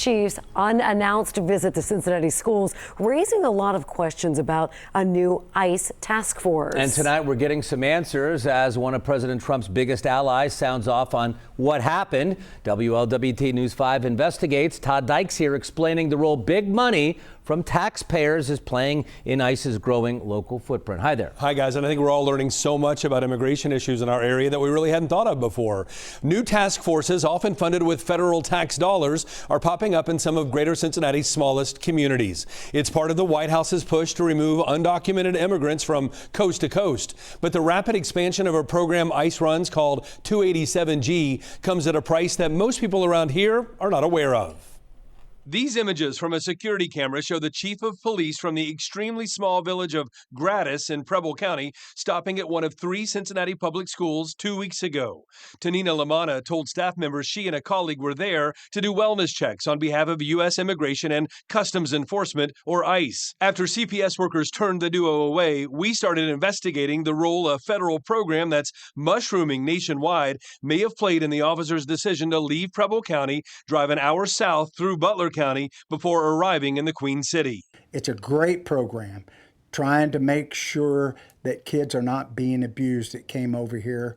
chief's unannounced visit to Cincinnati schools, raising a lot of questions about a new ICE task force. And tonight we're getting some answers as one of President Trump's biggest allies sounds off on what happened. WLWT News 5 investigates. Todd Dykes here explaining the role big money from taxpayers is playing in ICE's growing local footprint. Hi there. Hi guys, and I think we're all learning so much about immigration issues in our area that we really hadn't thought of before. New task forces, often funded with federal tax dollars, are popping up in some of Greater Cincinnati's smallest communities. It's part of the White House's push to remove undocumented immigrants from coast to coast. But the rapid expansion of a program ICE runs called 287G comes at a price that most people around here are not aware of. These images from a security camera show the chief of police from the extremely small village of Gratus in Preble County stopping at one of 3 Cincinnati public schools 2 weeks ago. Tanina Lamana told staff members she and a colleague were there to do wellness checks on behalf of U.S. Immigration and Customs Enforcement, or ICE. After CPS workers turned the duo away, we started investigating the role a federal program that's mushrooming nationwide may have played in the officers' decision to leave Preble County, drive an hour south through Butler County before arriving in the Queen City. It's a great program trying to make sure that kids are not being abused that came over here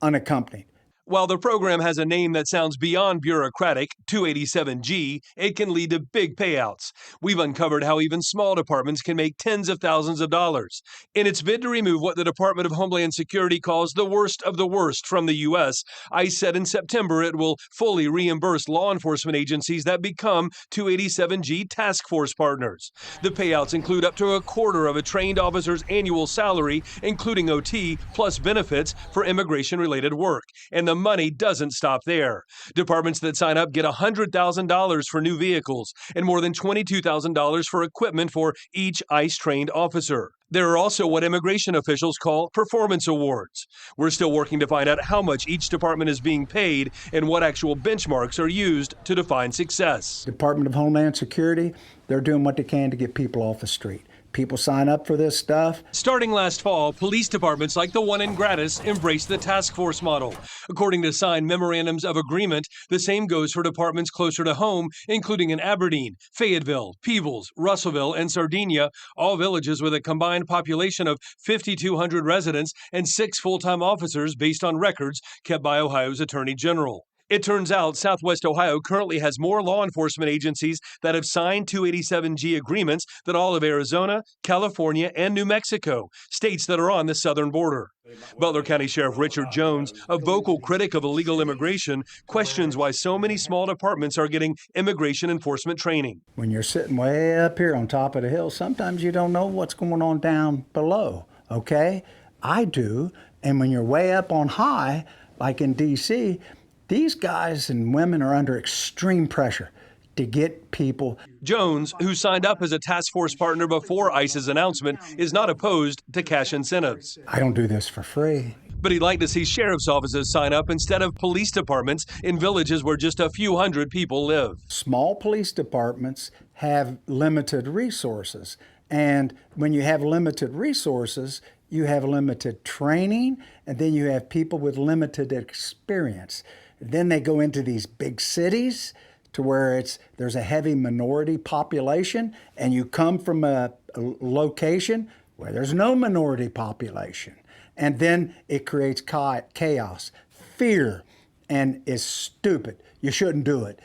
unaccompanied. While the program has a name that sounds beyond bureaucratic, 287G, it can lead to big payouts. We've uncovered how even small departments can make tens of thousands of dollars. In its bid to remove what the Department of Homeland Security calls the worst of the worst from the U.S., ICE said in September it will fully reimburse law enforcement agencies that become 287G task force partners. The payouts include up to a quarter of a trained officer's annual salary, including OT, plus benefits for immigration-related work. And the money doesn't stop there. Departments that sign up get $100,000 for new vehicles and more than $22,000 for equipment for each ICE-trained officer. There are also what immigration officials call performance awards. We're still working to find out how much each department is being paid and what actual benchmarks are used to define success. Department of Homeland Security, they're doing what they can to get people off the street. People sign up for this stuff. Starting last fall, police departments like the one in Gratus embraced the task force model. According to signed memorandums of agreement, the same goes for departments closer to home, including in Aberdeen, Fayetteville, Peebles, Russellville, and Sardinia, all villages with a combined population of 5,200 residents and 6 full-time officers based on records kept by Ohio's Attorney General. It turns out Southwest Ohio currently has more law enforcement agencies that have signed 287G agreements than all of Arizona, California, and New Mexico, states that are on the southern border. Butler County Sheriff Richard Jones, a vocal critic of illegal immigration, questions why so many small departments are getting immigration enforcement training. When you're sitting way up here on top of the hill, sometimes you don't know what's going on down below, okay? I do, and when you're way up on high, like in D.C., these guys and women are under extreme pressure to get people. Jones, who signed up as a task force partner before ICE's announcement, is not opposed to cash incentives. I don't do this for free. But he'd like to see sheriff's offices sign up instead of police departments in villages where just a few hundred people live. Small police departments have limited resources. And when you have limited resources, you have limited training, and then you have people with limited experience. Then they go into these big cities to where there's a heavy minority population, and you come from a location where there's no minority population. And then it creates chaos, fear, and it's stupid. You shouldn't do it.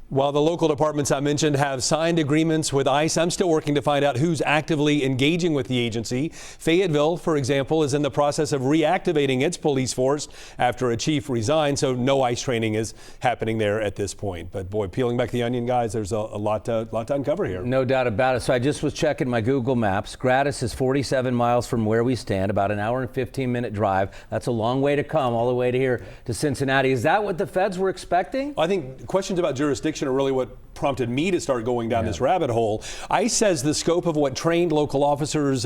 While the local departments I mentioned have signed agreements with ICE, I'm still working to find out who's actively engaging with the agency. Fayetteville, for example, is in the process of reactivating its police force after a chief resigned, so no ICE training is happening there at this point. But boy, peeling back the onion, guys, there's a lot to uncover here. No doubt about it. So I just was checking my Google Maps. Gratus is 47 miles from where we stand, about an hour and 15-minute drive. That's a long way to come, all the way to here to Cincinnati. Is that what the feds were expecting? I think questions about jurisdiction are really what prompted me to start going down this rabbit hole. ICE says the scope of what trained local officers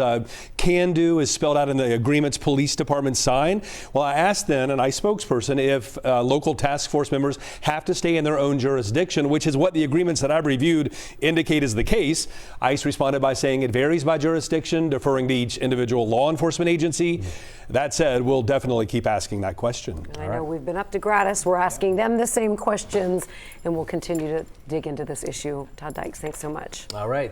can do is spelled out in the agreements police departments sign. Well, I asked then an ICE spokesperson if local task force members have to stay in their own jurisdiction, which is what the agreements that I've reviewed indicate is the case. ICE responded by saying it varies by jurisdiction, deferring to each individual law enforcement agency. That said, we'll definitely keep asking that question. I know we've been up to Gratus. We're asking them the same questions, and we'll continue to dig into this issue. Todd Dykes, thanks so much. All right.